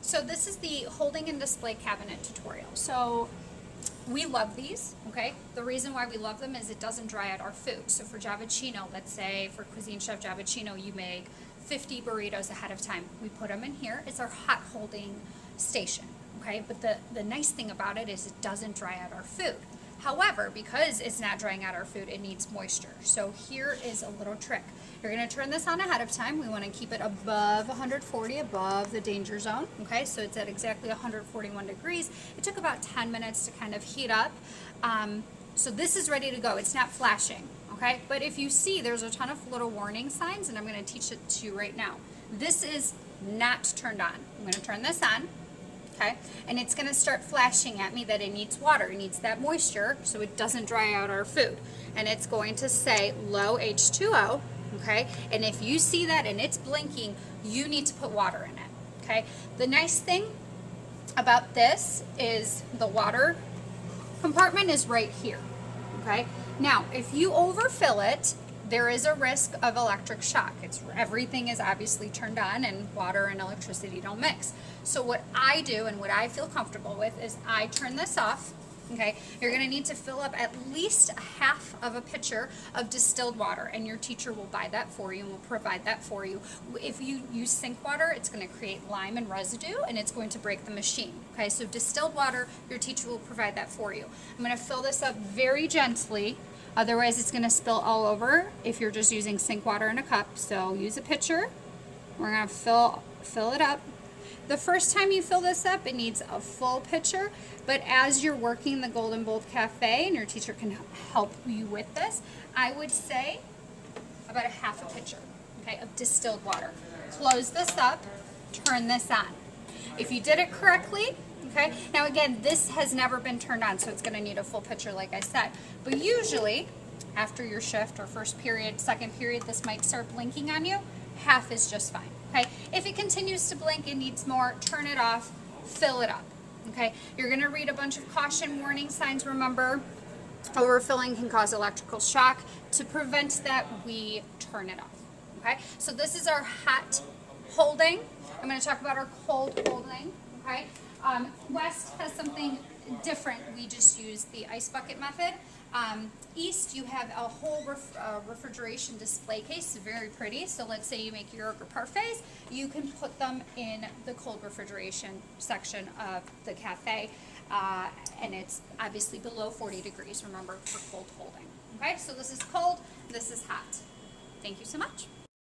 So this is the holding and display cabinet tutorial. So we love these, okay? The reason why we love them is it doesn't dry out our food. So for Javicino, let's say for Cuisine Chef Javicino, you make 50 burritos ahead of time. We put them in here. It's our hot holding station, okay? But the nice thing about it is it doesn't dry out our food. However, because it's not drying out our food, it needs moisture. So here is a little trick. You're gonna turn this on ahead of time. We wanna keep it above 140, above the danger zone, okay? So it's at exactly 141 degrees. It took about 10 minutes to kind of heat up. So this is ready to go. It's not flashing, okay? But if you see, there's a ton of little warning signs, and I'm gonna teach it to you right now. This is not turned on. I'm gonna turn this on. Okay, and it's going to start flashing at me that it needs water, it needs that moisture so it doesn't dry out our food. And it's going to say low H2O, okay? And if you see that and it's blinking, you need to put water in it, okay? The nice thing about this is the water compartment is right here, okay? Now, if you overfill it, there is a risk of electric shock. Everything is obviously turned on and water and electricity don't mix. So what I do and what I feel comfortable with is I turn this off, okay? You're gonna need to fill up at least a half of a pitcher of distilled water, and your teacher will buy that for you and will provide that for you. If you use sink water, it's gonna create lime and residue and it's going to break the machine, okay? So distilled water, your teacher will provide that for you. I'm gonna fill this up very gently. Otherwise, it's going to spill all over if you're just using sink water in a cup. So use a pitcher. We're going to fill it up. The first time you fill this up, it needs a full pitcher. But as you're working the Golden Bowl Cafe, and your teacher can help you with this, I would say about a half a pitcher, okay, of distilled water. Close this up. Turn this on. If you did it correctly, okay, now again, this has never been turned on, so it's going to need a full pitcher like I said. But usually, after your shift or first period, second period, this might start blinking on you. Half is just fine, okay? If it continues to blink, it needs more, turn it off, fill it up, okay? You're going to read a bunch of caution warning signs. Remember, overfilling can cause electrical shock. To prevent that, we turn it off, okay? So this is our hot holding. I'm going to talk about our cold holding, okay? West has something different. We just use the ice bucket method. East, you have a whole refrigeration display case, very pretty. So let's say you make your yogurt parfaits, you can put them in the cold refrigeration section of the cafe, and it's obviously below 40 degrees, remember, for cold holding. Okay, so this is cold, this is hot. Thank you so much.